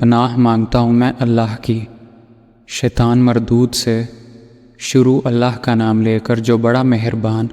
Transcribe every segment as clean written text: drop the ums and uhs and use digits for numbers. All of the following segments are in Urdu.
پناہ مانگتا ہوں میں اللہ کی شیطان مردود سے۔ شروع اللہ کا نام لے کر جو بڑا مہربان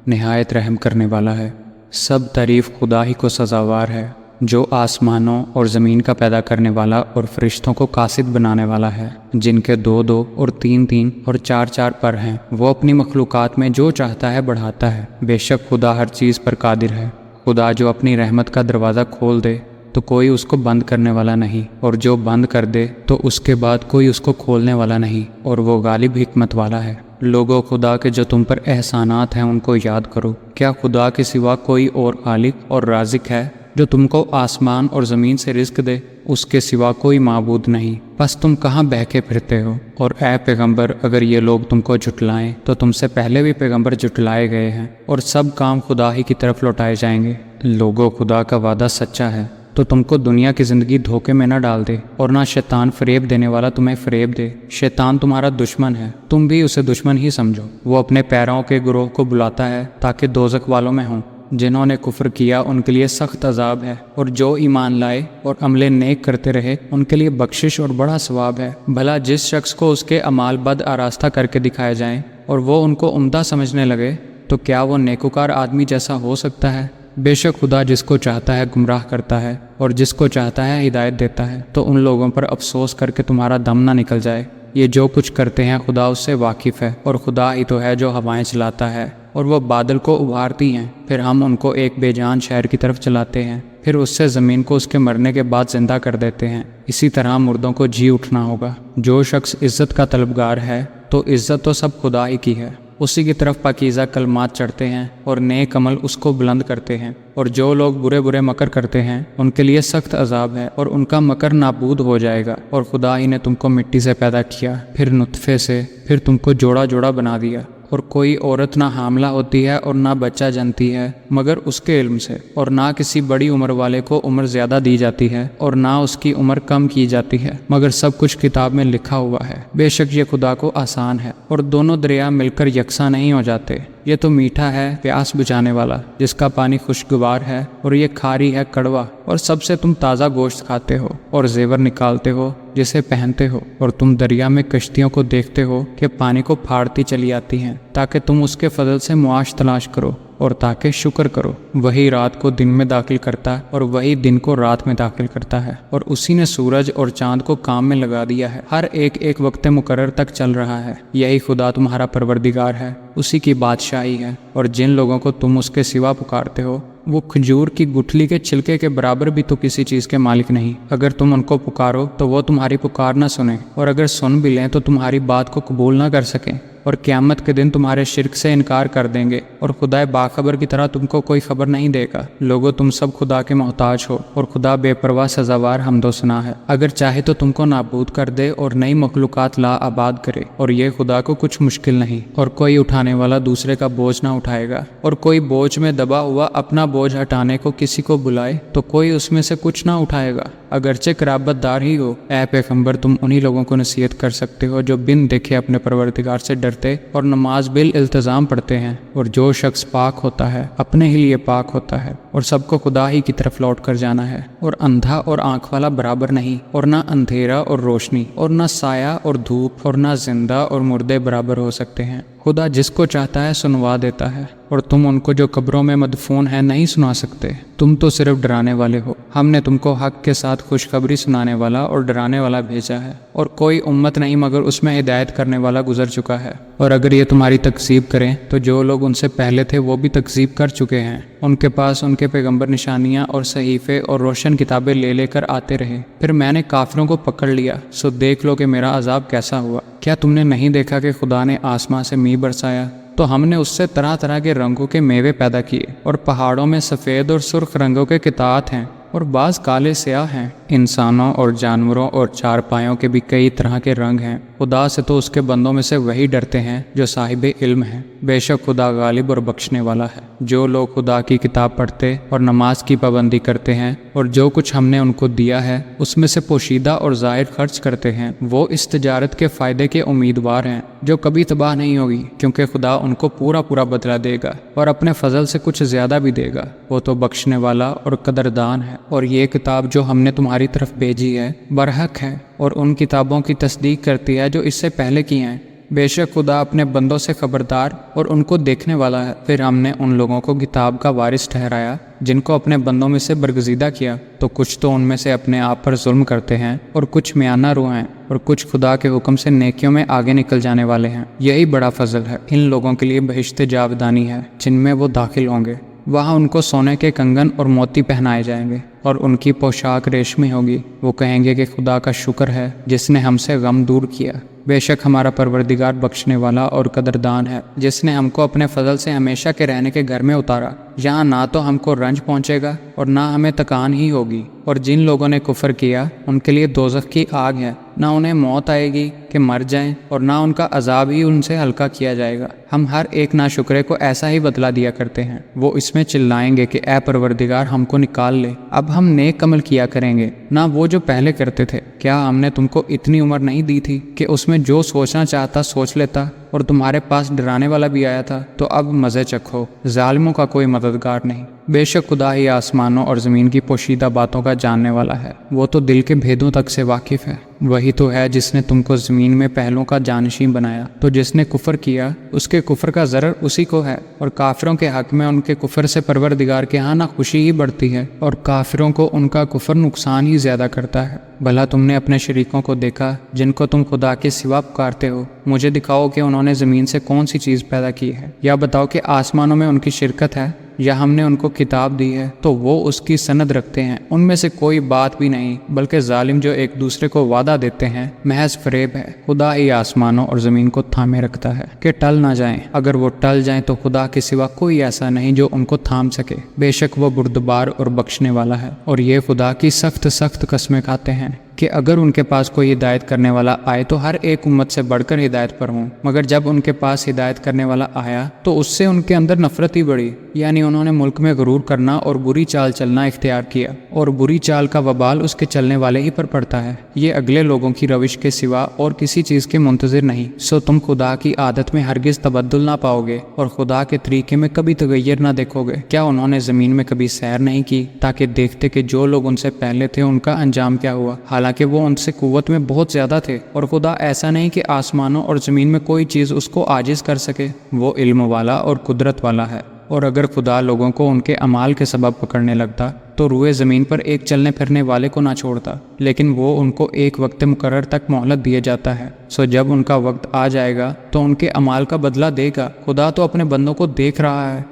نہایت رحم کرنے والا ہے۔ سب تعریف خدا ہی کو سزاوار ہے جو آسمانوں اور زمین کا پیدا کرنے والا اور فرشتوں کو قاصد بنانے والا ہے، جن کے 2 اور 3 اور 4 پر ہیں۔ وہ اپنی مخلوقات میں جو چاہتا ہے بڑھاتا ہے۔ بے شک خدا ہر چیز پر قادر ہے۔ خدا جو اپنی رحمت کا دروازہ کھول دے تو کوئی اس کو بند کرنے والا نہیں، اور جو بند کر دے تو اس کے بعد کوئی اس کو کھولنے والا نہیں، اور وہ غالب حکمت والا ہے۔ لوگوں، خدا کے جو تم پر احسانات ہیں ان کو یاد کرو۔ کیا خدا کے سوا کوئی اور خالق اور رازق ہے جو تم کو آسمان اور زمین سے رزق دے؟ اس کے سوا کوئی معبود نہیں۔ بس تم کہاں بہکے پھرتے ہو؟ اور اے پیغمبر، اگر یہ لوگ تم کو جھٹلائیں تو تم سے پہلے بھی پیغمبر جھٹلائے گئے ہیں، اور سب کام خدا ہی کی طرف لوٹائے جائیں گے۔ لوگوں، خدا کا وعدہ سچا ہے، تو تم کو دنیا کی زندگی دھوکے میں نہ ڈال دے، اور نہ شیطان فریب دینے والا تمہیں فریب دے۔ شیطان تمہارا دشمن ہے، تم بھی اسے دشمن ہی سمجھو۔ وہ اپنے پیروں کے گروہ کو بلاتا ہے تاکہ دوزخ والوں میں ہوں۔ جنہوں نے کفر کیا ان کے لیے سخت عذاب ہے، اور جو ایمان لائے اور عمل نیک کرتے رہے ان کے لیے بخشش اور بڑا ثواب ہے۔ بھلا جس شخص کو اس کے اعمال بد آراستہ کر کے دکھائے جائیں اور وہ ان کو عمدہ سمجھنے لگے، تو کیا وہ نیکوکار آدمی جیسا ہو سکتا ہے؟ بے شک خدا جس کو چاہتا ہے گمراہ کرتا ہے، اور جس کو چاہتا ہے ہدایت دیتا ہے۔ تو ان لوگوں پر افسوس کر کے تمہارا دم نہ نکل جائے۔ یہ جو کچھ کرتے ہیں خدا اس سے واقف ہے، اور خدا ہی تو ہے جو ہوائیں چلاتا ہے، اور وہ بادل کو ابھارتی ہیں، پھر ہم ان کو ایک بے جان شہر کی طرف چلاتے ہیں، پھر اس سے زمین کو اس کے مرنے کے بعد زندہ کر دیتے ہیں۔ اسی طرح مردوں کو جی اٹھنا ہوگا۔ جو شخص عزت کا طلبگار ہے تو عزت تو سب خدا ہی کی ہے۔ اسی کی طرف پاکیزہ کلمات چڑھتے ہیں، اور نیک عمل اس کو بلند کرتے ہیں۔ اور جو لوگ برے مکر کرتے ہیں ان کے لیے سخت عذاب ہے، اور ان کا مکر نابود ہو جائے گا۔ اور خدا ہی نے تم کو مٹی سے پیدا کیا، پھر نطفے سے، پھر تم کو جوڑا بنا دیا۔ اور کوئی عورت نہ حاملہ ہوتی ہے اور نہ بچہ جنتی ہے مگر اس کے علم سے، اور نہ کسی بڑی عمر والے کو عمر زیادہ دی جاتی ہے، اور نہ اس کی عمر کم کی جاتی ہے، مگر سب کچھ کتاب میں لکھا ہوا ہے۔ بے شک یہ خدا کو آسان ہے، اور دونوں دریا مل کر یکساں نہیں ہو جاتے۔ یہ تو میٹھا ہے پیاس بجھانے والا، جس کا پانی خوشگوار ہے، اور یہ کھاری ہے کڑوا۔ اور سب سے تم تازہ گوشت کھاتے ہو اور زیور نکالتے ہو جسے پہنتے ہو، اور تم دریا میں کشتیوں کو دیکھتے ہو کہ پانی کو پھاڑتی چلی آتی ہیں، تاکہ تم اس کے فضل سے معاش تلاش کرو اور تاکہ شکر کرو۔ وہی رات کو دن میں داخل کرتا اور وہی دن کو رات میں داخل کرتا ہے، اور اسی نے سورج اور چاند کو کام میں لگا دیا ہے۔ ہر ایک وقت مقرر تک چل رہا ہے۔ یہی خدا تمہارا پروردگار ہے، اسی کی بادشاہی ہے۔ اور جن لوگوں کو تم اس کے سوا پکارتے ہو وہ کھجور کی گٹھلی کے چھلکے کے برابر بھی تو کسی چیز کے مالک نہیں۔ اگر تم ان کو پکارو تو وہ تمہاری پکار نہ سنیں، اور اگر سن بھی لیں تو تمہاری بات کو قبول نہ کر سکیں، اور قیامت کے دن تمہارے شرک سے انکار کر دیں گے، اور خدا باخبر کی طرح تم کو کوئی خبر نہیں دے گا۔ لوگو، تم سب خدا کے محتاج ہو، اور خدا بے پرواہ سزاوار حمد و ثنا ہے۔ اگر چاہے تو تم کو نابود کر دے اور نئی مخلوقات لا آباد کرے، اور یہ خدا کو کچھ مشکل نہیں۔ اور کوئی اٹھانے والا دوسرے کا بوجھ نہ اٹھائے گا، اور کوئی بوجھ میں دبا ہوا اپنا بوجھ ہٹانے کو کسی کو بلائے تو کوئی اس میں سے کچھ نہ اٹھائے گا، اگرچہ قرابت دار ہی ہو۔ اے پیغمبر، تم انہی لوگوں کو نصیحت کر سکتے ہو جو بن دیکھے اپنے پروردگار سے ڈرتے اور نماز بالالتزام پڑھتے ہیں۔ اور جو شخص پاک ہوتا ہے اپنے ہی لیے پاک ہوتا ہے، اور سب کو خدا ہی کی طرف لوٹ کر جانا ہے۔ اور اندھا اور آنکھ والا برابر نہیں، اور نہ اندھیرا اور روشنی، اور نہ سایہ اور دھوپ، اور نہ زندہ اور مردے برابر ہو سکتے ہیں۔ خدا جس کو چاہتا ہے سنوا دیتا ہے، اور تم ان کو جو قبروں میں مدفون ہیں نہیں سنا سکتے۔ تم تو صرف ڈرانے والے ہو۔ ہم نے تم کو حق کے ساتھ خوشخبری سنانے والا اور ڈرانے والا بھیجا ہے، اور کوئی امت نہیں مگر اس میں ہدایت کرنے والا گزر چکا ہے۔ اور اگر یہ تمہاری تکذیب کریں تو جو لوگ ان سے پہلے تھے وہ بھی تکذیب کر چکے ہیں۔ ان کے پاس ان کے پیغمبر نشانیاں اور صحیفے اور روشن کتابیں لے کر آتے رہے، پھر میں نے کافروں کو پکڑ لیا، سو دیکھ لو کہ میرا عذاب کیسا ہوا۔ کیا تم نے نہیں دیکھا کہ خدا نے آسمان سے میਂہ برسایا، تو ہم نے اس سے طرح طرح کے رنگوں کے میوے پیدا کیے، اور پہاڑوں میں سفید اور سرخ رنگوں کے قطعات ہیں، اور بعض کالے سیاہ ہیں۔ انسانوں اور جانوروں اور چارپائیوں کے بھی کئی طرح کے رنگ ہیں۔ خدا سے تو اس کے بندوں میں سے وہی ڈرتے ہیں جو صاحب علم ہیں۔ بے شک خدا غالب اور بخشنے والا ہے۔ جو لوگ خدا کی کتاب پڑھتے اور نماز کی پابندی کرتے ہیں، اور جو کچھ ہم نے ان کو دیا ہے اس میں سے پوشیدہ اور ظاہر خرچ کرتے ہیں، وہ اس تجارت کے فائدے کے امیدوار ہیں۔ جو کبھی تباہ نہیں ہوگی، کیونکہ خدا ان کو پورا پورا بدلہ دے گا اور اپنے فضل سے کچھ زیادہ بھی دے گا۔ وہ تو بخشنے والا اور قدردان ہے۔ اور یہ کتاب جو ہم نے تمہاری طرف بھیجی ہے برحق ہے اور ان کتابوں کی تصدیق کرتی ہے جو اس سے پہلے کی ہیں۔ بے شک خدا اپنے بندوں سے خبردار اور ان کو دیکھنے والا ہے۔ پھر ہم نے ان لوگوں کو کتاب کا وارث ٹھہرایا جن کو اپنے بندوں میں سے برگزیدہ کیا، تو کچھ تو ان میں سے اپنے آپ پر ظلم کرتے ہیں اور کچھ میانہ رو ہیں، اور کچھ خدا کے حکم سے نیکیوں میں آگے نکل جانے والے ہیں۔ یہی بڑا فضل ہے۔ ان لوگوں کے لیے بہشت جاودانی ہے جن میں وہ داخل ہوں گے۔ وہاں ان کو سونے کے کنگن اور موتی پہنائے جائیں گے اور ان کی پوشاک ریشمی ہوگی۔ وہ کہیں گے کہ خدا کا شکر ہے جس نے ہم سے غم دور کیا۔ بے شک ہمارا پروردگار بخشنے والا اور قدردان ہے، جس نے ہم کو اپنے فضل سے ہمیشہ کے رہنے کے گھر میں اتارا۔ یہاں نہ تو ہم کو رنج پہنچے گا اور نہ ہمیں تکان ہی ہوگی۔ اور جن لوگوں نے کفر کیا ان کے لیے دوزخ کی آگ ہے، نہ انہیں موت آئے گی کہ مر جائیں اور نہ ان کا عذاب ہی ان سے ہلکا کیا جائے گا۔ ہم ہر ایک ناشکرے کو ایسا ہی بدلہ دیا کرتے ہیں۔ وہ اس میں چلائیں گے کہ اے پروردگار ہم کو نکال لے، اب ہم نیک عمل کیا کریں گے نہ وہ جو پہلے کرتے تھے۔ کیا ہم نے تم کو اتنی عمر نہیں دی تھی کہ اس میں جو سوچنا چاہتا سوچ لیتا، اور تمہارے پاس ڈرانے والا بھی آیا تھا؟ تو اب مزے چکھو، ظالموں کا کوئی مددگار نہیں۔ بے شک خدا ہی آسمانوں اور زمین کی پوشیدہ باتوں کا جاننے والا ہے، وہ تو دل کے بھیدوں تک سے واقف ہے۔ وہی تو ہے جس نے تم کو زمین میں پہلوں کا جانشین بنایا، تو جس نے کفر کیا اس کے کفر کا ضرر اسی کو ہے، اور کافروں کے حق میں ان کے کفر سے پروردگار کے ہاں نہ خوشی ہی بڑھتی ہے، اور کافروں کو ان کا کفر نقصان ہی زیادہ کرتا ہے۔ بھلا تم نے اپنے شریکوں کو دیکھا جن کو تم خدا کے سوا پکارتے ہو؟ مجھے دکھاؤ کہ انہوں نے زمین سے کون سی چیز پیدا کی ہے، یا بتاؤ کہ آسمانوں میں ان کی شرکت ہے، یا ہم نے ان کو کتاب دی ہے تو وہ اس کی سند رکھتے ہیں۔ ان میں سے کوئی بات بھی نہیں، بلکہ ظالم جو ایک دوسرے کو وعدہ دیتے ہیں محض فریب ہے۔ خدا ہی آسمانوں اور زمین کو تھامے رکھتا ہے کہ ٹل نہ جائیں۔ اگر وہ ٹل جائیں تو خدا کے سوا کوئی ایسا نہیں جو ان کو تھام سکے۔ بے شک وہ بردبار اور بخشنے والا ہے۔ اور یہ خدا کی سخت سخت قسمیں کھاتے ہیں کہ اگر ان کے پاس کوئی ہدایت کرنے والا آئے تو ہر ایک امت سے بڑھ کر ہدایت پر ہوں، مگر جب ان کے پاس ہدایت کرنے والا آیا تو اس سے ان کے اندر نفرت ہی بڑھی، یعنی انہوں نے ملک میں غرور کرنا اور بری چال چلنا اختیار کیا، اور بری چال کا وبال اس کے چلنے والے ہی پر پڑتا ہے۔ یہ اگلے لوگوں کی روش کے سوا اور کسی چیز کے منتظر نہیں، سو تم خدا کی عادت میں ہرگز تبدل نہ پاؤ گے اور خدا کے طریقے میں کبھی تغیر نہ دیکھو گے۔ کیا انہوں نے زمین میں کبھی سیر نہیں کی تاکہ دیکھتے کہ جو لوگ ان سے پہلے تھے ان کا انجام کیا ہوا، حالانکہ وہ ان سے قوت میں بہت زیادہ تھے؟ اور خدا ایسا نہیں کہ آسمانوں اور زمین میں کوئی چیز اس کو عاجز کر سکے، وہ علم والا اور قدرت والا ہے۔ اور اگر خدا لوگوں کو ان کے اعمال کے سبب پکڑنے لگتا تو روئے زمین پر ایک چلنے پھرنے والے کو نہ چھوڑتا، لیکن وہ ان کو ایک وقت مقرر تک مہلت دیے جاتا ہے۔ سو جب ان کا وقت آ جائے گا تو ان کے اعمال کا بدلہ دے گا۔ خدا تو اپنے بندوں کو دیکھ رہا ہے